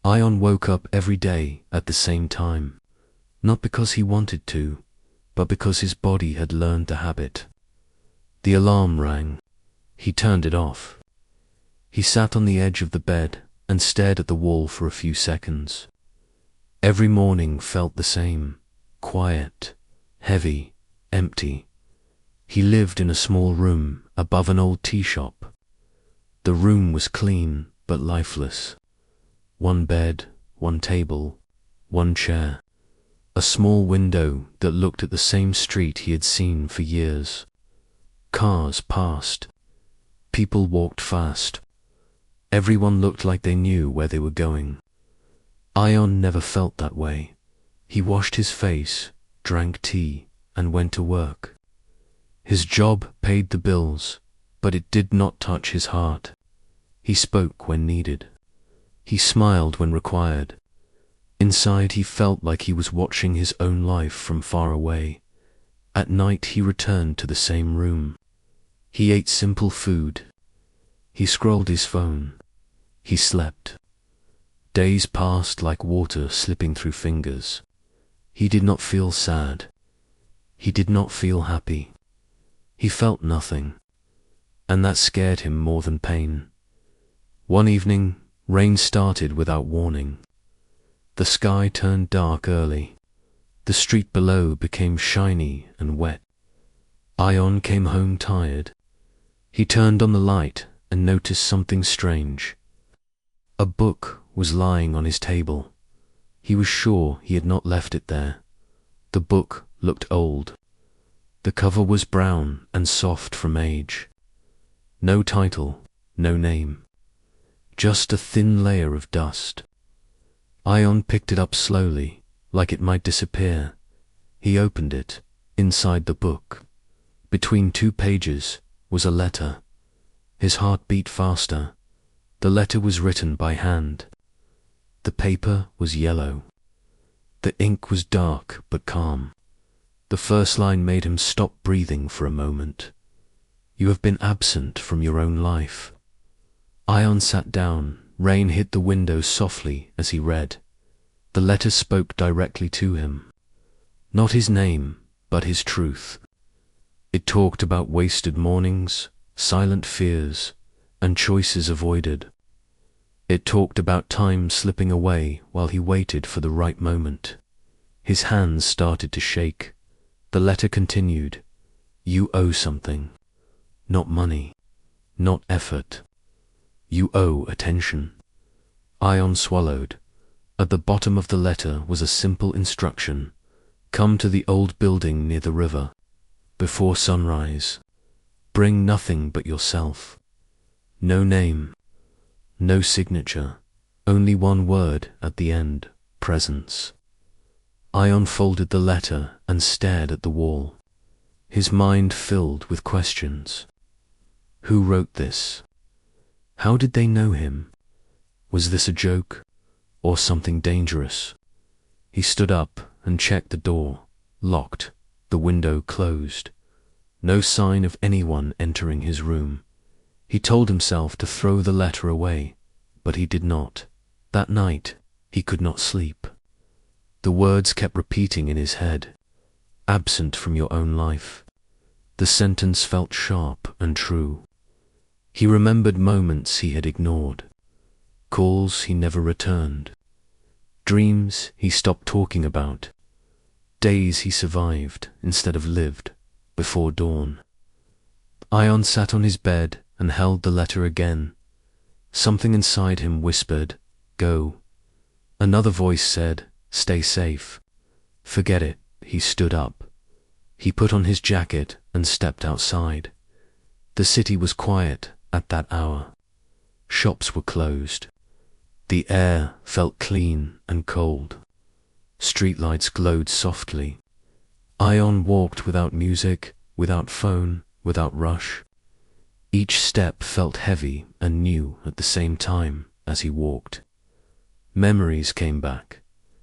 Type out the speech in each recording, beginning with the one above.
Ion woke up every day at the same time, not because he wanted to, but because his body had learned the habit. The alarm rang. He turned it off. He sat on the edge of the bed and stared at the wall for a few seconds. Every morning felt the same, quiet, heavy, empty. He lived in a small room above an old tea shop. The room was clean but lifeless. One bed, one table, one chair. A small window that looked at the same street he had seen for years. Cars passed. People walked fast. Everyone looked like they knew where they were going. Ion never felt that way. He washed his face, drank tea, and went to work. His job paid the bills, but it did not touch his heart. He spoke when needed. He smiled when required. Inside he felt like he was watching his own life from far away. At night he returned to the same room. He ate simple food. He scrolled his phone. He slept. Days passed like water slipping through fingers. He did not feel sad. He did not feel happy. He felt nothing, and that scared him more than pain. One evening, rain started without warning. The sky turned dark early. The street below became shiny and wet. Ion came home tired. He turned on the light and noticed something strange. A book was lying on his table. He was sure he had not left it there. The book looked old. The cover was brown and soft from age. No title, no name. Just a thin layer of dust. Ion picked it up slowly, like it might disappear. He opened it. Inside the book, between 2 pages, was a letter. His heart beat faster. The letter was written by hand. The paper was yellow. The ink was dark but calm. The first line made him stop breathing for a moment. You have been absent from your own life. Ion sat down. Rain hit the window softly as he read. The letter spoke directly to him. Not his name, but his truth. It talked about wasted mornings, silent fears, and choices avoided. It talked about time slipping away while he waited for the right moment. His hands started to shake. The letter continued. You owe something. Not money. Not effort. You owe attention. Ion swallowed. At the bottom of the letter was a simple instruction. Come to the old building near the river. Before sunrise. Bring nothing but yourself. No name. No signature. Only one word at the end. Presence. Ion folded the letter and stared at the wall. His mind filled with questions. Who wrote this? How did they know him? Was this a joke or something dangerous? He stood up and checked the door. Locked. The window closed. No sign of anyone entering his room. He told himself to throw the letter away, but he did not. That night, he could not sleep. The words kept repeating in his head. Absent from your own life. The sentence felt sharp and true. He remembered moments he had ignored. Calls he never returned. Dreams he stopped talking about. Days he survived instead of lived before dawn. Ion sat on his bed and held the letter again. Something inside him whispered, go. Another voice said, stay safe. Forget it. He stood up. He put on his jacket and stepped outside. The city was quiet at that hour. Shops were closed. The air felt clean and cold. Streetlights glowed softly. Ion walked without music, without phone, without rush. Each step felt heavy and new at the same time as he walked. Memories came back.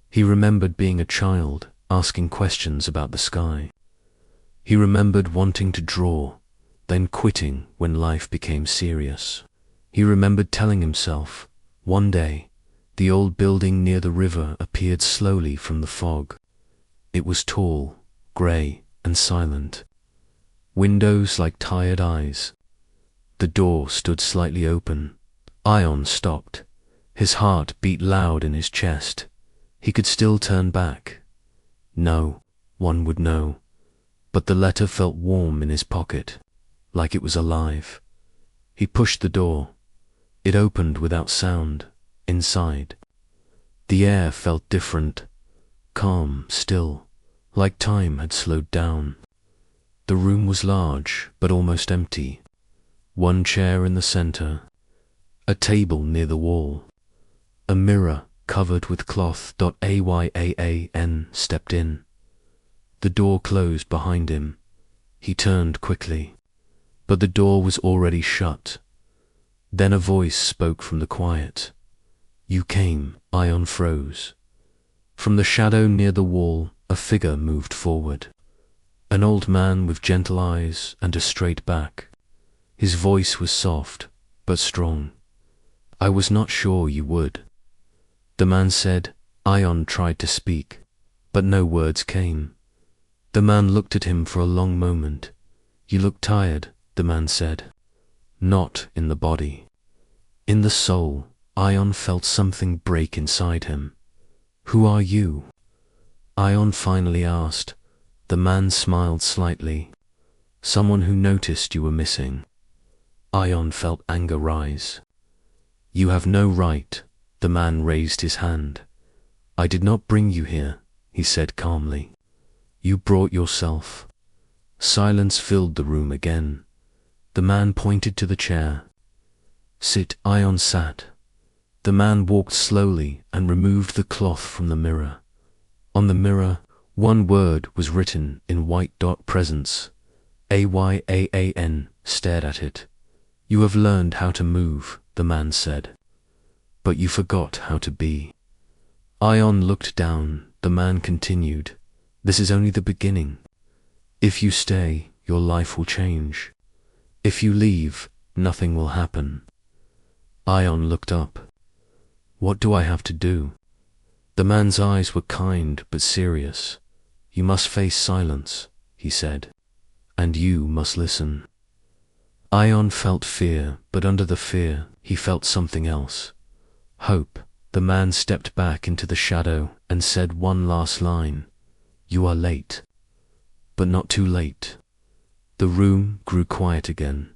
He remembered being a child, asking questions about the sky. He remembered wanting to draw, then quitting when life became serious. He remembered telling himself, one day, The old building near the river appeared slowly from the fog. It was tall, grey, and silent. Windows like tired eyes. The door stood slightly open. Ion stopped. His heart beat loud in his chest. He could still turn back. No one would know. But the letter felt warm in his pocket, like it was alive. He pushed the door. It opened without sound. Inside, the air felt different, calm, still, like time had slowed down. The room was large, but almost empty. One chair in the center, a table near the wall, a mirror covered with cloth. Ayan stepped in. The door closed behind him. He turned quickly, but the door was already shut. Then a voice spoke from the quiet. You came. Ion froze. From the shadow near the wall, a figure moved forward. An old man with gentle eyes and a straight back. His voice was soft, but strong. I was not sure you would. The man said. Ion tried to speak, but no words came. The man looked at him for a long moment. You look tired, the man said. Not in the body. In the soul. Ion felt something break inside him. Who are you? Ion finally asked. The man smiled slightly. Someone who noticed you were missing. Ion felt anger rise. You have no right. The man raised his hand. I did not bring you here, he said calmly. You brought yourself. Silence filled the room again. The man pointed to the chair. Sit. Ion sat. The man walked slowly and removed the cloth from the mirror. On the mirror, one word was written in white. Presence. Ayan stared at it. You have learned how to move, the man said. But you forgot how to be. Ion looked down. The man continued. This is only the beginning. If you stay, your life will change. If you leave, nothing will happen. Ion looked up. What do I have to do? The man's eyes were kind but serious. You must face silence, he said, and you must listen. Ion felt fear, but under the fear, he felt something else. Hope. The man stepped back into the shadow and said one last line. You are late, but not too late. The room grew quiet again.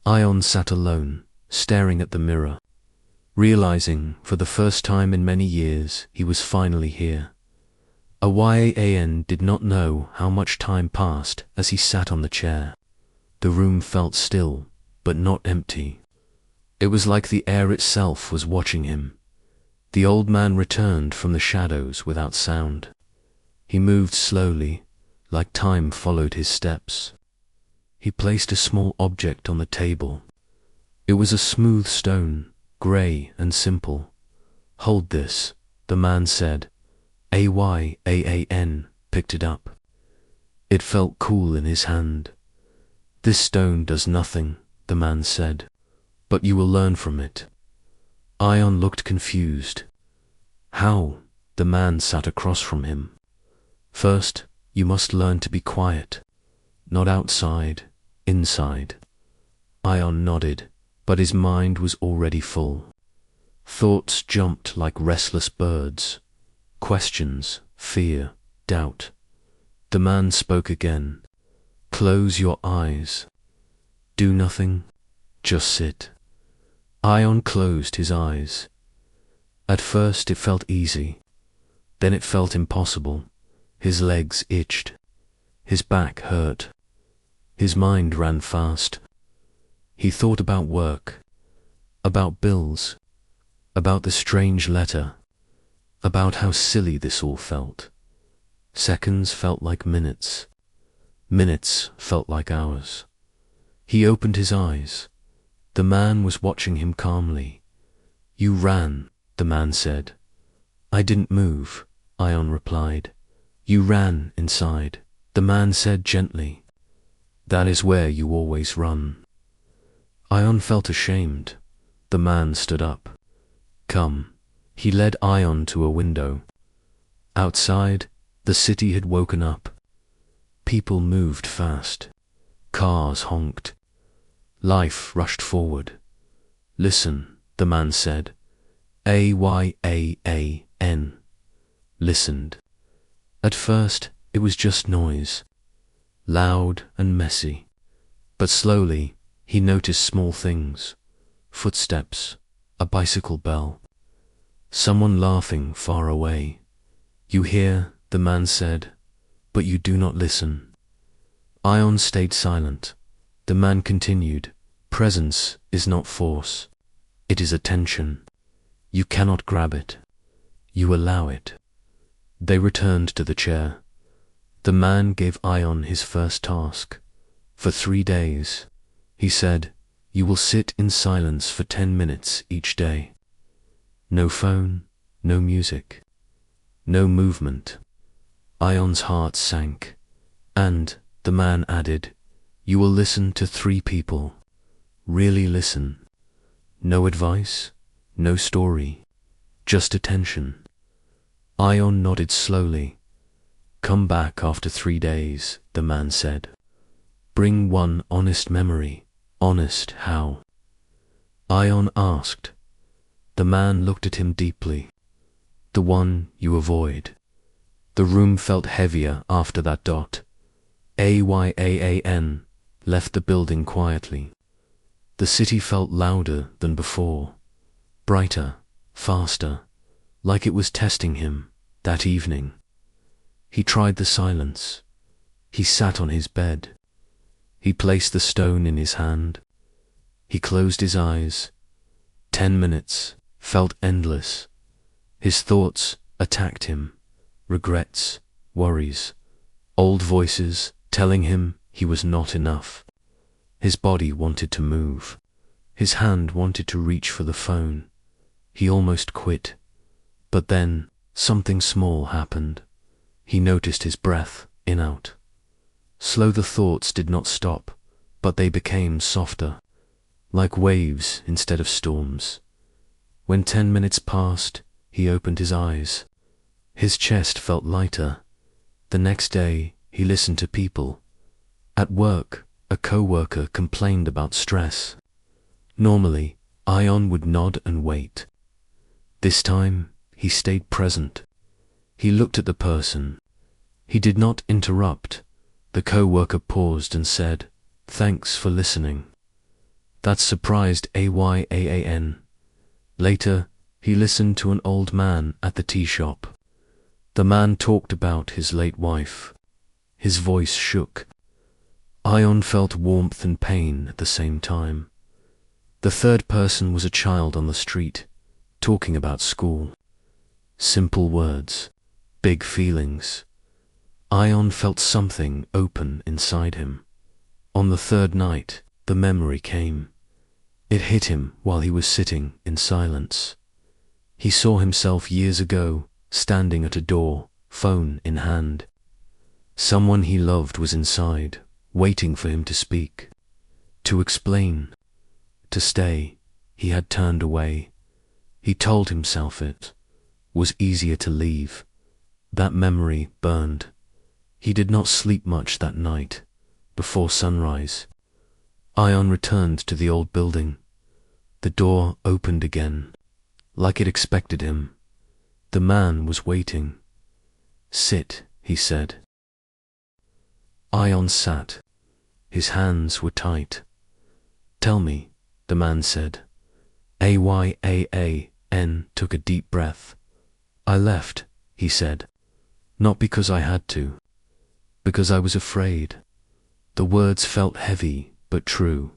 Ion sat alone, staring at the mirror, realizing for the first time in many years he was finally here. Ayan did not know how much time passed as he sat on the chair. The room felt still, but not empty. It was like the air itself was watching him. The old man returned from the shadows without sound. He moved slowly, like time followed his steps. He placed a small object on the table. It was a smooth stone, grey and simple. Hold this, the man said. Ayan picked it up. It felt cool in his hand. This stone does nothing, the man said, but you will learn from it. Ion looked confused. How? The man sat across from him. First, you must learn to be quiet. Not outside, inside. Ion nodded, but his mind was already full. Thoughts jumped like restless birds. Questions, fear, doubt. The man spoke again. Close your eyes. Do nothing. Just sit. Ion closed his eyes. At first it felt easy. Then it felt impossible. His legs itched. His back hurt. His mind ran fast. He thought about work, about bills, about the strange letter, about how silly this all felt. Seconds felt like minutes. Minutes felt like hours. He opened his eyes. The man was watching him calmly. You ran, the man said. I didn't move, Ion replied. You ran inside, the man said gently. That is where you always run. Ion felt ashamed. The man stood up. Come, He led Ion to a window. Outside, the city had woken up. People moved fast. Cars honked. Life rushed forward. Listen, the man said. Ayan. Listened. At first, it was just noise. Loud and messy. But slowly, he noticed small things. Footsteps, a bicycle bell. Someone laughing far away. You hear, the man said, but you do not listen. Ion stayed silent. The man continued, presence is not force. It is attention. You cannot grab it. You allow it. They returned to the chair. The man gave Ion his first task. For 3 days, he said, you will sit in silence for 10 minutes each day. No phone, no music, no movement. Ion's heart sank. And, the man added, you will listen to 3 people. Really listen. No advice, no story, just attention. Ion nodded slowly. Come back after 3 days, the man said. Bring one honest memory. Honest how? Ion asked. The man looked at him deeply. The one you avoid. The room felt heavier after that dot. Ayan left the building quietly. The city felt louder than before. Brighter, faster, like it was testing him that evening. He tried the silence. He sat on his bed. He placed the stone in his hand. He closed his eyes. 10 minutes felt endless. His thoughts attacked him. Regrets, worries, old voices telling him he was not enough. His body wanted to move. His hand wanted to reach for the phone. He almost quit. But then something small happened. He noticed his breath in out. Slow the thoughts did not stop, but they became softer, like waves instead of storms. When 10 minutes passed, he opened his eyes. His chest felt lighter. The next day, he listened to people. At work, a co-worker complained about stress. Normally, Ion would nod and wait. This time, he stayed present. He looked at the person. He did not interrupt. The co-worker paused and said, thanks for listening. That surprised Ayan. Later, he listened to an old man at the tea shop. The man talked about his late wife. His voice shook. Ion felt warmth and pain at the same time. The third person was a child on the street, talking about school. Simple words, big feelings. Ion felt something open inside him. On the third night, the memory came. It hit him while he was sitting in silence. He saw himself years ago, standing at a door, phone in hand. Someone he loved was inside, waiting for him to speak, to explain, to stay. He had turned away. He told himself it was easier to leave. That memory burned. He did not sleep much that night. Before sunrise, Ion returned to the old building. The door opened again, like it expected him. The man was waiting. Sit, he said. Ion sat. His hands were tight. Tell me, the man said. Ayan took a deep breath. I left, he said. Not because I had to. Because I was afraid. The words felt heavy, but true.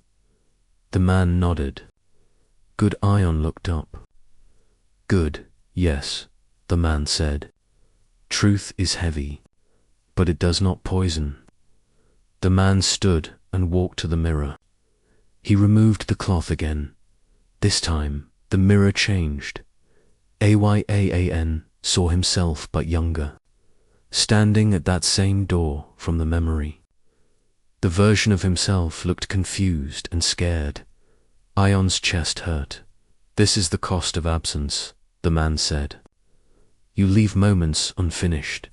The man nodded. Good. Ion looked up. Good, yes, the man said. Truth is heavy, but it does not poison. The man stood and walked to the mirror. He removed the cloth again. This time, the mirror changed. Ayan saw himself but younger, standing at that same door from the memory. The version of himself looked confused and scared. Ion's chest hurt. This is the cost of absence, the man said. You leave moments unfinished.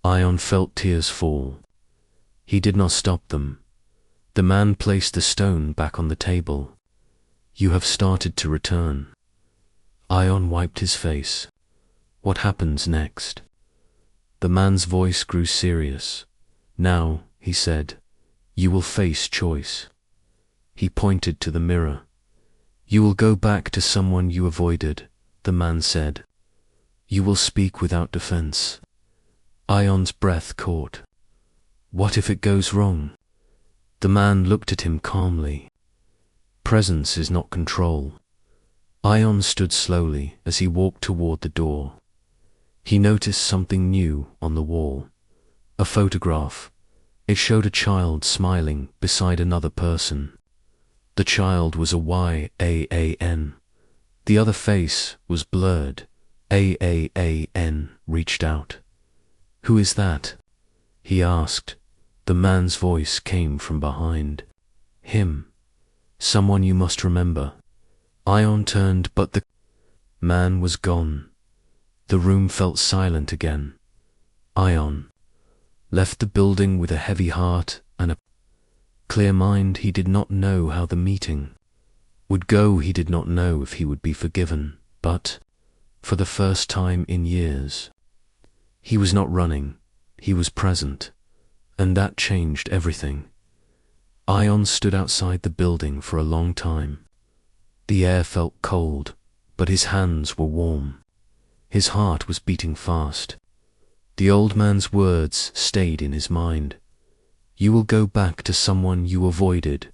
Ion felt tears fall. He did not stop them. The man placed the stone back on the table. You have started to return. Ion wiped his face. What happens next? The man's voice grew serious. Now, he said, you will face choice. He pointed to the mirror. You will go back to someone you avoided, the man said. You will speak without defense. Ion's breath caught. What if it goes wrong? The man looked at him calmly. Presence is not control. Ion stood slowly as he walked toward the door. He noticed something new on the wall. A photograph. It showed a child smiling beside another person. The child was a Y-A-A-N. The other face was blurred. A-A-A-N reached out. Who is that? He asked. The man's voice came from behind. Him. Someone you must remember. Ion turned, but the man was gone. The room felt silent again. Ion left the building with a heavy heart and a clear mind. He did not know how the meeting would go. He did not know if he would be forgiven, but for the first time in years, he was not running, he was present, and that changed everything. Ion stood outside the building for a long time. The air felt cold, but his hands were warm. His heart was beating fast. The old man's words stayed in his mind. You will go back to someone you avoided.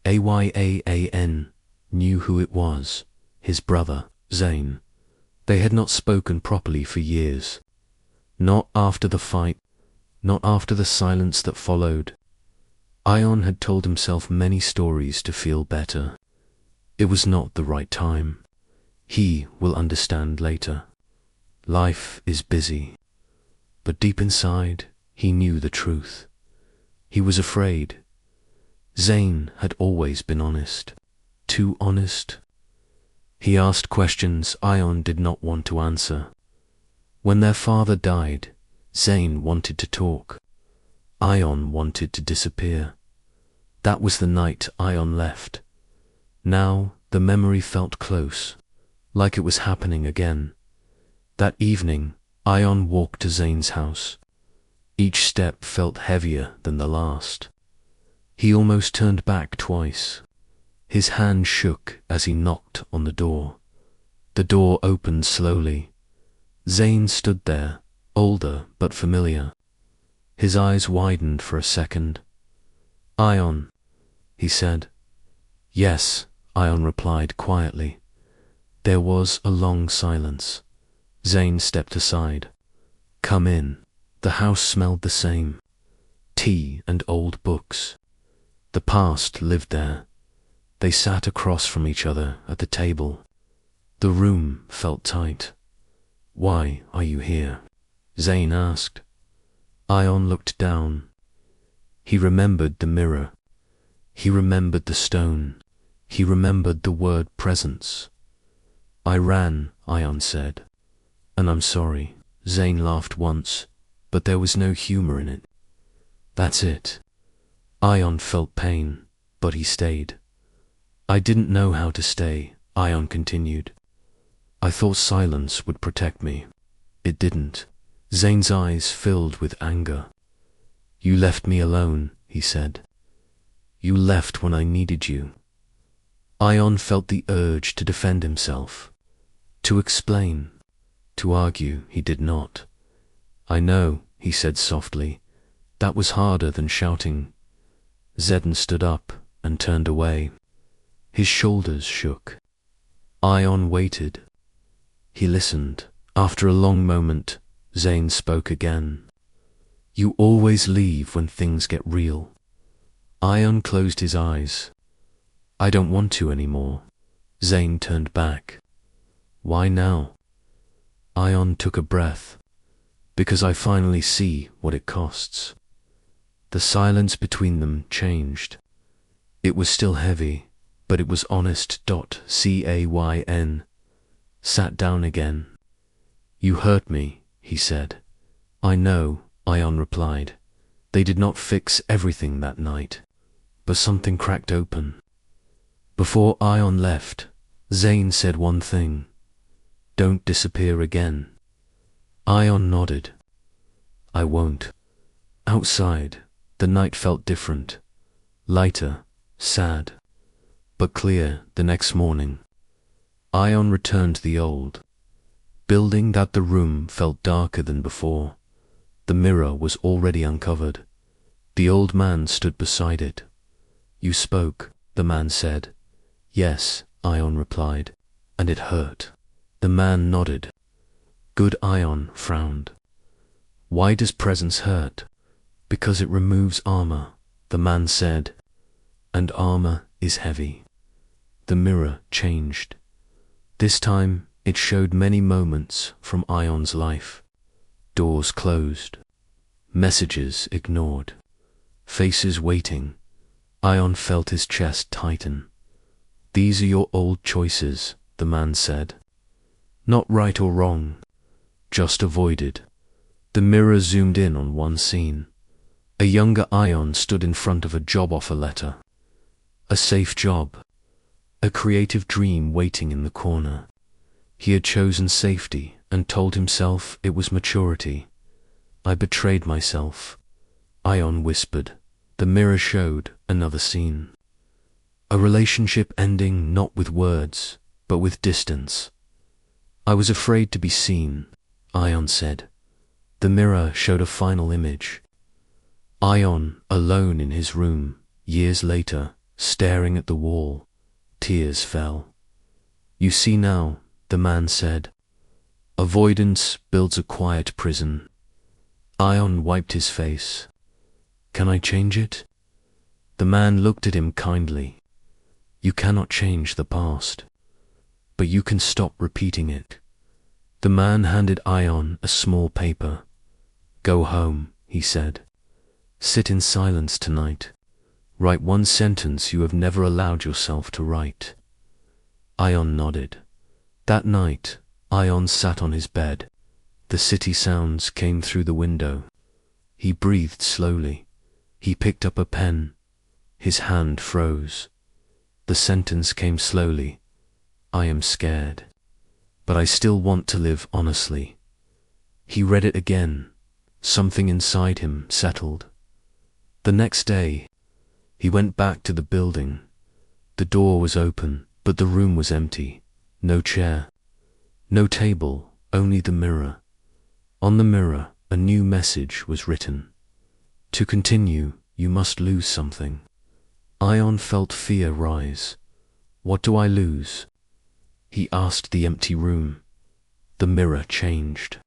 Ayan knew who it was, his brother, Zane. They had not spoken properly for years. Not after the fight, not after the silence that followed. Ion had told himself many stories to feel better. It was not the right time. He will understand later. Life is busy. But deep inside, he knew the truth. He was afraid. Zane had always been honest. Too honest. He asked questions Ion did not want to answer. When their father died, Zane wanted to talk. Ion wanted to disappear. That was the night Ion left. Now the memory felt close, like it was happening again. That evening, Ion walked to Zane's house. Each step felt heavier than the last. He almost turned back twice. His hand shook as he knocked on the door. The door opened slowly. Zane stood there, older but familiar. His eyes widened for a second. Ion, he said. Yes, Ion replied quietly. There was a long silence. Zane stepped aside. Come in. The house smelled the same. Tea and old books. The past lived there. They sat across from each other at the table. The room felt tight. Why are you here? Zane asked. Ion looked down. He remembered the mirror. He remembered the stone. He remembered the word presence. I ran, Ion said. And I'm sorry. Zane laughed once, but there was no humor in it. That's it. Ion felt pain, but he stayed. I didn't know how to stay, Ion continued. I thought silence would protect me. It didn't. Zane's eyes filled with anger. You left me alone, he said. You left when I needed you. Ion felt the urge to defend himself, to explain, to argue. He did not. I know, he said softly. That was harder than shouting. Zedden stood up and turned away. His shoulders shook. Ion waited. He listened. After a long moment, Zane spoke again. You always leave when things get real. Ion closed his eyes. I don't want to anymore. Zane turned back. Why now? Ion took a breath. Because I finally see what it costs. The silence between them changed. It was still heavy, but it was honest. Cayn. sat down again. You hurt me, he said. I know, Ion replied. They did not fix everything that night, but something cracked open. Before Ion left, Zane said one thing. Don't disappear again. Ion nodded. I won't. Outside, the night felt different. Lighter, sad, but clear the next morning. Ion returned to the old building that the room felt darker than before. The mirror was already uncovered. The old man stood beside it. You spoke, the man said. Yes, Ion replied, and it hurt. The man nodded. Good Ion frowned. Why does presence hurt? Because it removes armor, the man said. And armor is heavy. The mirror changed. This time it showed many moments from Ion's life. Doors closed. Messages ignored. Faces waiting. Ion felt his chest tighten. These are your old choices, the man said. Not right or wrong, just avoided. The mirror zoomed in on one scene. A younger Ion stood in front of a job offer letter. A safe job. A creative dream waiting in the corner. He had chosen safety and told himself it was maturity. I betrayed myself, Ion whispered. The mirror showed another scene. A relationship ending not with words, but with distance. I was afraid to be seen, Ion said. The mirror showed a final image. Ion alone in his room, years later, staring at the wall. Tears fell. You see now, the man said. Avoidance builds a quiet prison. Ion wiped his face. Can I change it? The man looked at him kindly. You cannot change the past, but you can stop repeating it. The man handed Ion a small paper. Go home, he said. Sit in silence tonight. Write one sentence you have never allowed yourself to write. Ion nodded. That night, Ion sat on his bed. The city sounds came through the window. He breathed slowly. He picked up a pen. His hand froze. The sentence came slowly. I am scared, but I still want to live honestly. He read it again. Something inside him settled. The next day, he went back to the building. The door was open, but the room was empty. No chair, no table, only the mirror. On the mirror, a new message was written. To continue, you must lose something. Ion felt fear rise. What do I lose? He asked the empty room. The mirror changed.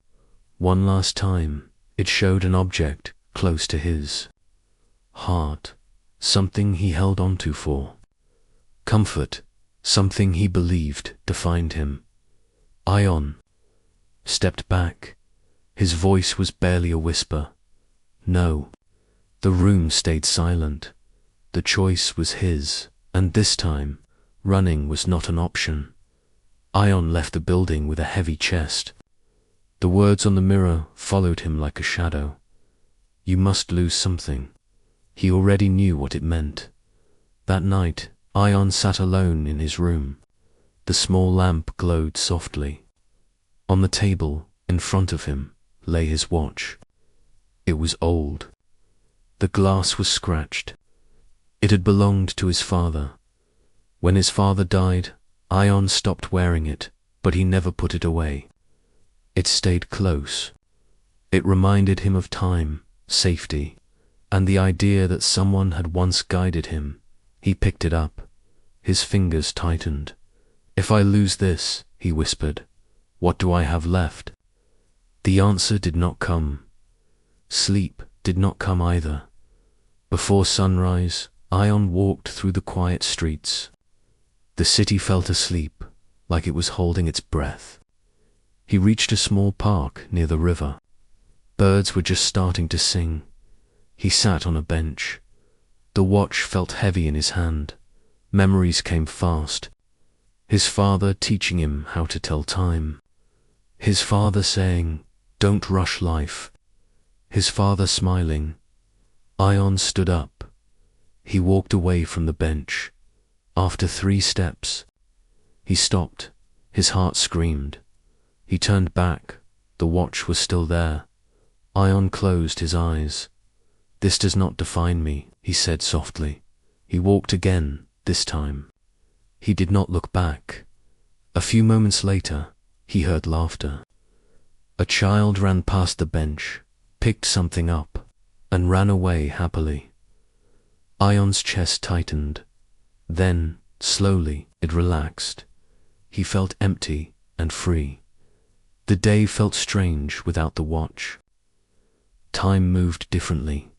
One last time, it showed an object close to his heart, something he held onto for. Comfort, something he believed defined him. Ion stepped back. His voice was barely a whisper. No. The room stayed silent. The choice was his, and this time, running was not an option. Ion left the building with a heavy chest. The words on the mirror followed him like a shadow. You must lose something. He already knew what it meant. That night, Ion sat alone in his room. The small lamp glowed softly. On the table, in front of him, lay his watch. It was old. The glass was scratched. It had belonged to his father. When his father died, Ion stopped wearing it, but he never put it away. It stayed close. It reminded him of time, safety, and the idea that someone had once guided him. He picked it up. His fingers tightened. If I lose this, he whispered, what do I have left? The answer did not come. Sleep did not come either. Before sunrise, Ion walked through the quiet streets. The city felt asleep, like it was holding its breath. He reached a small park near the river. Birds were just starting to sing. He sat on a bench. The watch felt heavy in his hand. Memories came fast. His father teaching him how to tell time. His father saying, "Don't rush life." His father smiling. Ion stood up. He walked away from the bench. After 3 steps, he stopped. His heart screamed. He turned back. The watch was still there. Ion closed his eyes. "This does not define me," he said softly. He walked again, this time. He did not look back. A few moments later, he heard laughter. A child ran past the bench, picked something up, and ran away happily. Ion's chest tightened. Then, slowly, it relaxed. He felt empty and free. The day felt strange without the watch. Time moved differently,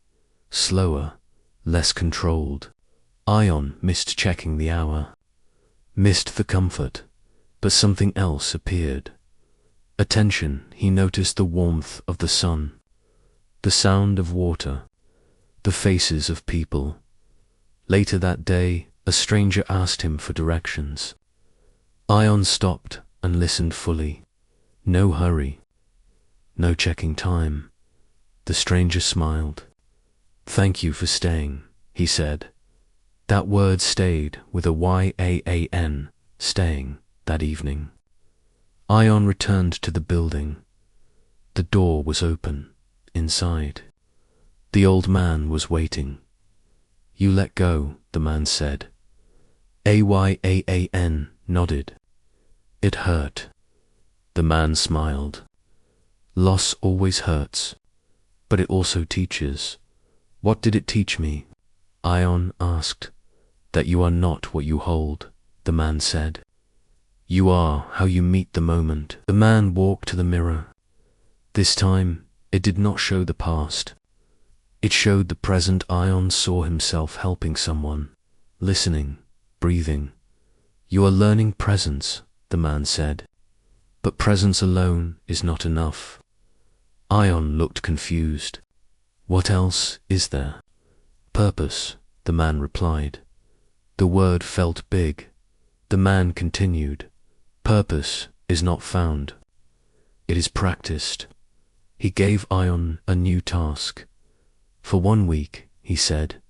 slower, less controlled. Ion missed checking the hour, missed the comfort, but something else appeared. Attention, he noticed the warmth of the sun, the sound of water, the faces of people. Later that day, a stranger asked him for directions. Ion stopped and listened fully. No hurry, no checking time. The stranger smiled. "Thank you for staying," he said. That word stayed with a Y-A-A-N, staying, that evening. Ion returned to the building. The door was open, inside. The old man was waiting. "You let go," the man said. Ayan nodded. "It hurt." The man smiled. "Loss always hurts, but it also teaches." "What did it teach me?" Ion asked. "That you are not what you hold," the man said. "You are how you meet the moment." The man walked to the mirror. This time, it did not show the past. It showed the present. Ion saw himself helping someone, listening, breathing. "You are learning presence," the man said. "But presence alone is not enough." Ion looked confused. "What else is there?" "Purpose," the man replied. The word felt big. The man continued. "Purpose is not found. It is practiced." He gave Ion a new task. "For 1 week," he said,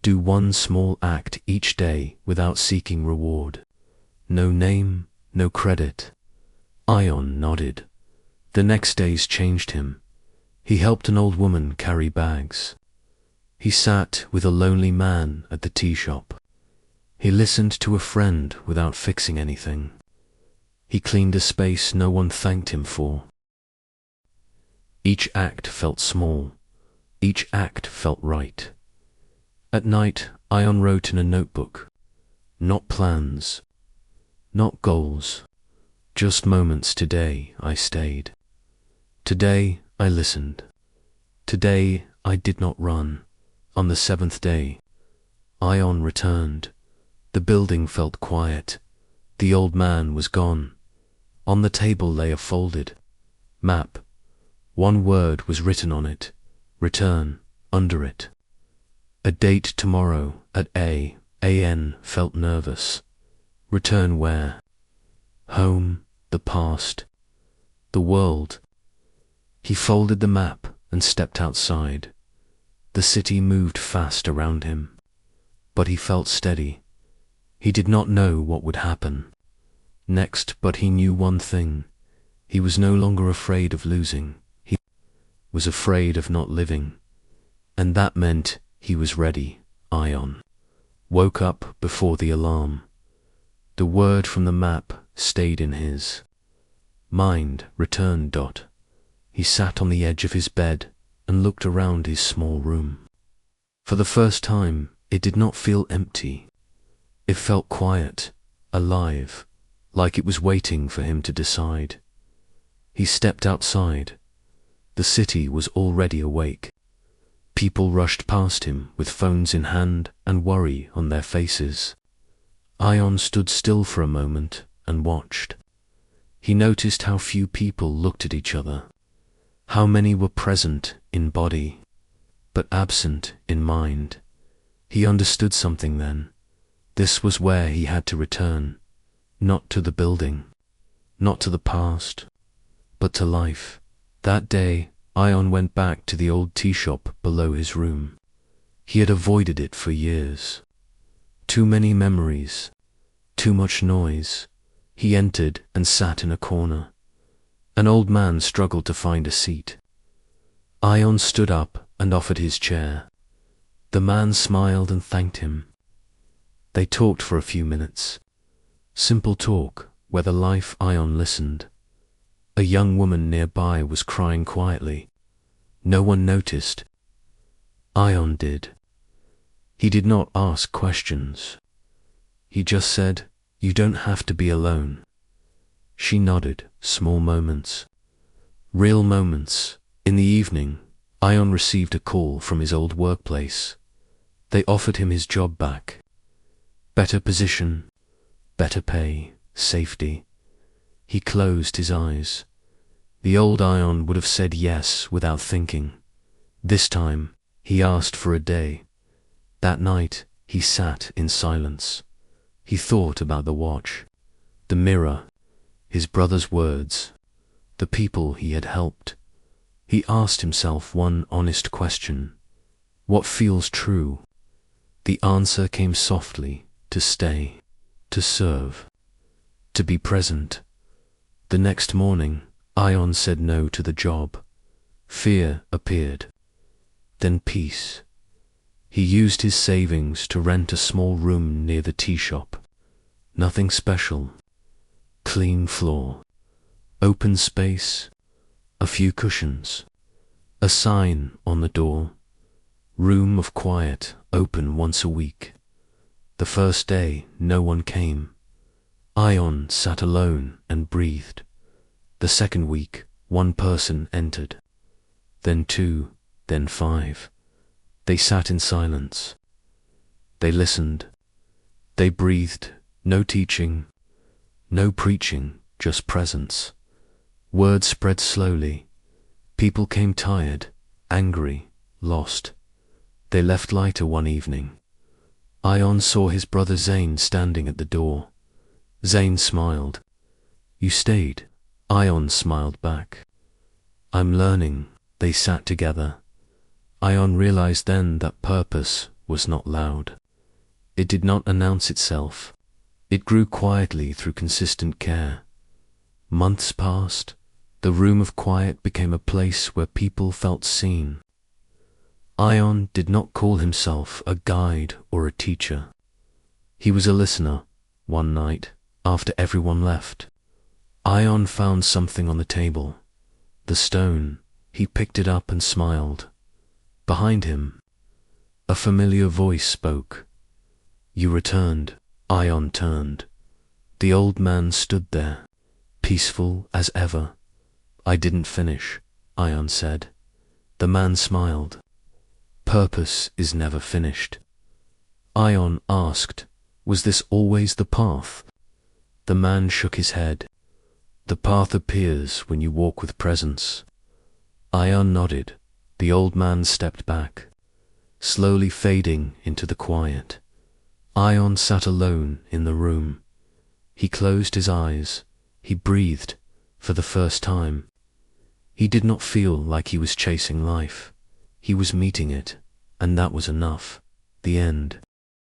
"do 1 small act each day without seeking reward. No name, no credit." Ion nodded. The next days changed him. He helped an old woman carry bags. He sat with a lonely man at the tea shop. He listened to a friend without fixing anything. He cleaned a space no one thanked him for. Each act felt small. Each act felt right. At night, Ion wrote in a notebook. Not plans, not goals, just moments. Today I stayed. Today I listened. Today I did not run. On the 7th day, Ion returned. The building felt quiet. The old man was gone. On the table lay a folded map. 1 word was written on it. Return, under it. A date tomorrow at A.M. Felt nervous. Return where? Home, the past, the world. He folded the map and stepped outside. The city moved fast around him, but he felt steady. He did not know what would happen next, but he knew one thing. He was no longer afraid of losing. He was afraid of not living. And that meant he was ready. Ion woke up before the alarm. The word from the map stayed in his mind. Return. He sat on the edge of his bed and looked around his small room. For the first time, it did not feel empty. It felt quiet, alive, like it was waiting for him to decide. He stepped outside. The city was already awake. People rushed past him with phones in hand and worry on their faces. Ion stood still for a moment and watched. He noticed how few people looked at each other, how many were present in body, but absent in mind. He understood something then. This was where he had to return. Not to the building, not to the past, but to life. That day, Ion went back to the old tea shop below his room. He had avoided it for years. Too many memories, too much noise. He entered and sat in a corner. An old man struggled to find a seat. Ion stood up and offered his chair. The man smiled and thanked him. They talked for a few minutes. Simple talk, where the life Ion listened. A young woman nearby was crying quietly. No one noticed. Ion did. He did not ask questions. He just said, "You don't have to be alone." She nodded. Small moments. Real moments. In the evening, Ion received a call from his old workplace. They offered him his job back. Better position, better pay, safety. He closed his eyes. The old Ion would have said yes without thinking. This time, he asked for a day. That night, he sat in silence. He thought about the watch, the mirror, his brother's words, the people he had helped. He asked himself one honest question. What feels true? The answer came softly: to stay, to serve, to be present. The next morning, Ion said no to the job. Fear appeared. Then peace. He used his savings to rent a small room near the tea shop. Nothing special. Clean floor. Open space. A few cushions. A sign on the door. Room of quiet, open once a week. The first day, no one came. Ion sat alone and breathed. The second week, one person entered. Then 2, then 5. They sat in silence. They listened. They breathed. No teaching, no preaching, just presence. Word spread slowly. People came tired, angry, lost. They left lighter one evening. Ion saw his brother Zane standing at the door. Zane smiled. "You stayed." Ion smiled back. "I'm learning." They sat together. Ion realized then that purpose was not loud. It did not announce itself. It grew quietly through consistent care. Months passed. The room of quiet became a place where people felt seen. Ion did not call himself a guide or a teacher. He was a listener. One night, after everyone left, Ion found something on the table. The stone. He picked it up and smiled. Behind him, a familiar voice spoke. "You returned." Ion turned. The old man stood there, peaceful as ever. "I didn't finish," Ion said. The man smiled. "Purpose is never finished." Ion asked, "Was this always the path?" The man shook his head. "The path appears when you walk with presence." Ion nodded. The old man stepped back, slowly fading into the quiet. Ion sat alone in the room. He closed his eyes. He breathed for the first time. He did not feel like he was chasing life. He was meeting it, and that was enough. The end.